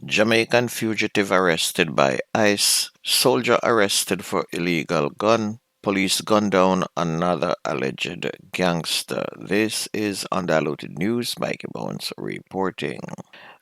Jamaican fugitive arrested by ICE. Soldier arrested for illegal gun. Police gun down another alleged gangster. This is Undiluted News. Mikey Bones reporting.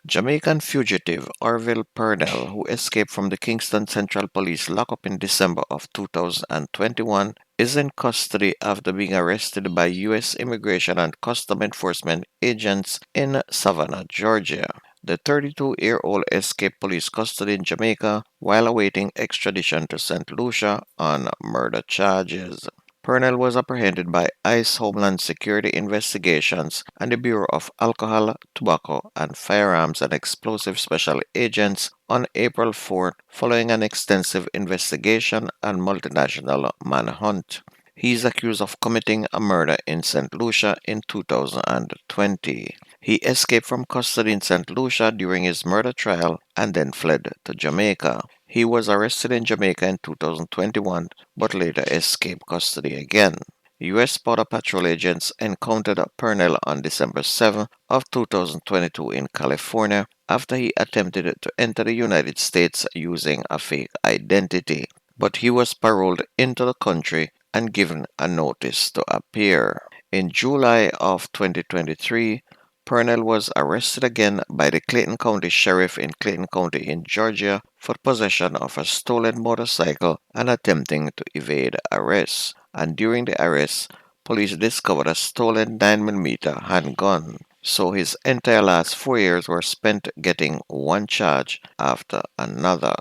Jamaican fugitive Orville Purnell, who escaped from the Kingston Central Police lockup in December of 2021, is in custody after being arrested by U.S. Immigration and Custom Enforcement agents in Savannah, Georgia. The 32-year-old escaped police custody in Jamaica while awaiting extradition to St. Lucia on murder charges. Purnell was apprehended by ICE Homeland Security Investigations and the Bureau of Alcohol, Tobacco, and Firearms and Explosive Special Agents on April 4 following an extensive investigation and multinational manhunt. He is accused of committing a murder in St. Lucia in 2020. He escaped from custody in St. Lucia during his murder trial and then fled to Jamaica. He was arrested in Jamaica in 2021 but later escaped custody again. U.S. Border Patrol agents encountered Purnell on December 7 of 2022 in California after he attempted to enter the United States using a fake identity, but he was paroled into the country and given a notice to appear. In July of 2023, Purnell was arrested again by the Clayton County Sheriff in Clayton County in Georgia for possession of a stolen motorcycle and attempting to evade arrest. And during the arrest, police discovered a stolen 9mm handgun. So his entire last 4 years were spent getting one charge after another.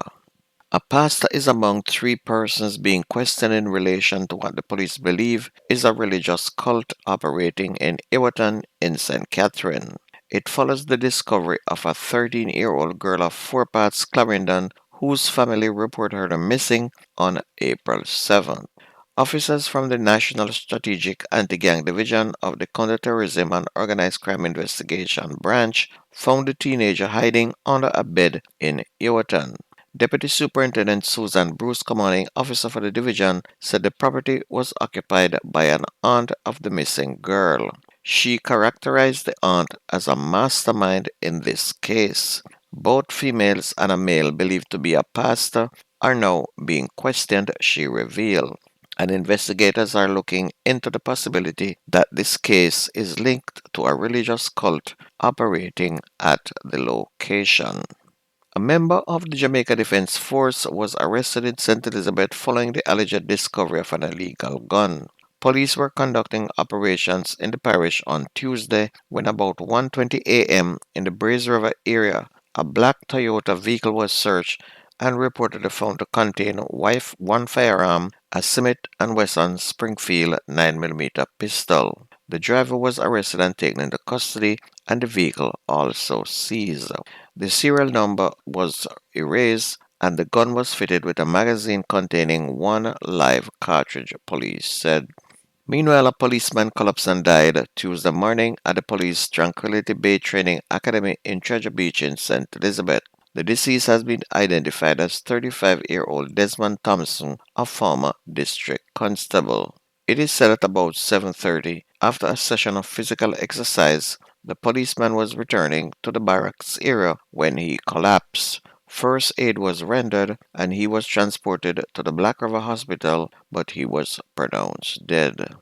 A pastor is among three persons being questioned in relation to what the police believe is a religious cult operating in Iwaton in St. Catherine. It follows the discovery of a 13-year-old girl of Four Paths, Clarendon, whose family reported her missing on April 7th. Officers from the National Strategic Anti-Gang Division of the Counterterrorism and Organized Crime Investigation Branch found the teenager hiding under a bed in Iwaton. Deputy Superintendent Susan Bruce, commanding officer for the division, said the property was occupied by an aunt of the missing girl. She characterized the aunt as a mastermind in this case. Both females and a male believed to be a pastor are now being questioned, she revealed. And investigators are looking into the possibility that this case is linked to a religious cult operating at the location. A member of the Jamaica Defense Force was arrested in St. Elizabeth following the alleged discovery of an illegal gun. Police were conducting operations in the parish on Tuesday when about 1:20 a.m. in the Braze River area, a black Toyota vehicle was searched and reportedly found to contain one firearm, a Smith & Wesson Springfield 9mm pistol. The driver was arrested and taken into custody and the vehicle also seized. The serial number was erased and the gun was fitted with a magazine containing one live cartridge, police said. Meanwhile, a policeman collapsed and died Tuesday morning at the police Tranquility Bay Training Academy in Treasure Beach in St. Elizabeth. The deceased has been identified as 35-year-old Desmond Thompson, a former district constable. It is said at about 7:30, after a session of physical exercise, the policeman was returning to the barracks area when he collapsed. First aid was rendered and he was transported to the Black River Hospital, but he was pronounced dead.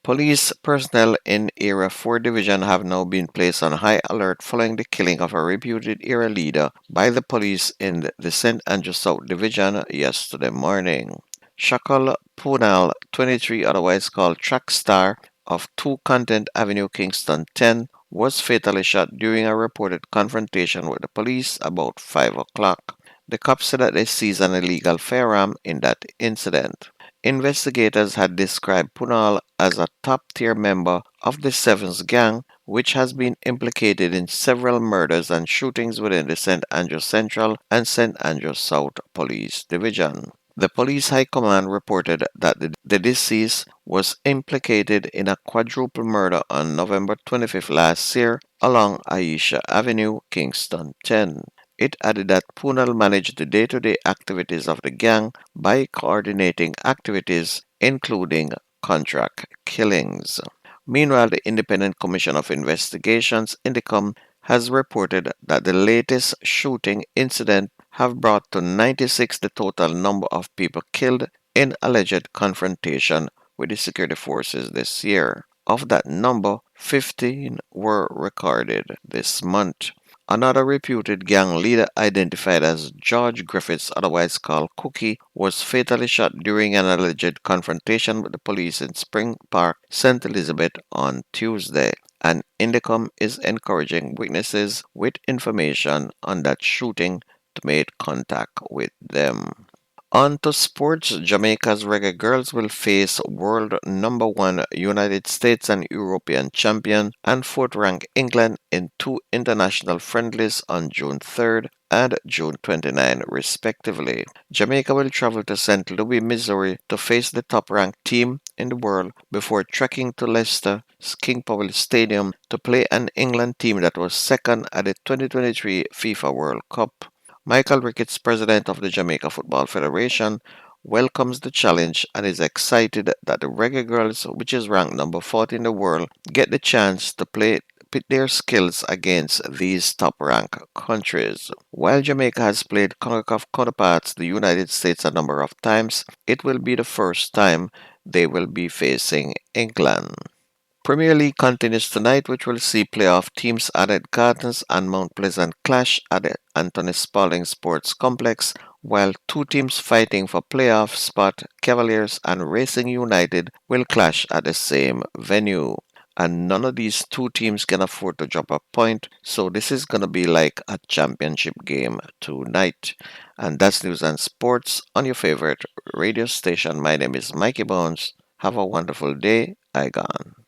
Police personnel in Area 4 Division have now been placed on high alert following the killing of a reputed area leader by the police in the St. Andrew South Division yesterday morning. Shakal Punal, 23, otherwise called Trackstar, of 2 Content Avenue, Kingston 10, was fatally shot during a reported confrontation with the police about 5 o'clock. The cops said that they seized an illegal firearm in that incident. Investigators had described Punal as a top-tier member of the Sevens gang, which has been implicated in several murders and shootings within the St. Andrew Central and St. Andrew South Police Division. The police high command reported that the deceased was implicated in a quadruple murder on November 25th last year along Aisha Avenue, Kingston 10. It added that Punal managed the day-to-day activities of the gang by coordinating activities including contract killings. Meanwhile, the Independent Commission of Investigations, INDECOM, has reported that the latest shooting incident have brought to 96 the total number of people killed in alleged confrontation with the security forces this year. Of that number, 15 were recorded this month. Another reputed gang leader identified as George Griffiths, otherwise called Cookie, was fatally shot during an alleged confrontation with the police in Spring Park, St. Elizabeth on Tuesday. And Indicom is encouraging witnesses with information on that shooting to make contact with them. On to sports, Jamaica's reggae girls will face world number one United States and European champion and fourth ranked England in two international friendlies on June 3rd and June 29, respectively. Jamaica will travel to St. Louis, Missouri to face the top ranked team in the world before trekking to Leicester's King Powell Stadium to play an England team that was second at the 2023 FIFA World Cup. Michael Ricketts, president of the Jamaica Football Federation, welcomes the challenge and is excited that the Reggae Girls, which is ranked number 40 in the world, get the chance to pit their skills against these top-ranked countries. While Jamaica has played CONCACAF counterparts, the United States, a number of times, it will be the first time they will be facing England. Premier League continues tonight, which will see playoff teams Added Gardens and Mount Pleasant clash at the Anthony Spalding Sports Complex, while two teams fighting for playoff spot, Cavaliers and Racing United, will clash at the same venue. And none of these two teams can afford to drop a point, so this is going to be like a championship game tonight. And that's news and sports on your favorite radio station. My name is Mikey Bones. Have a wonderful day. I gone.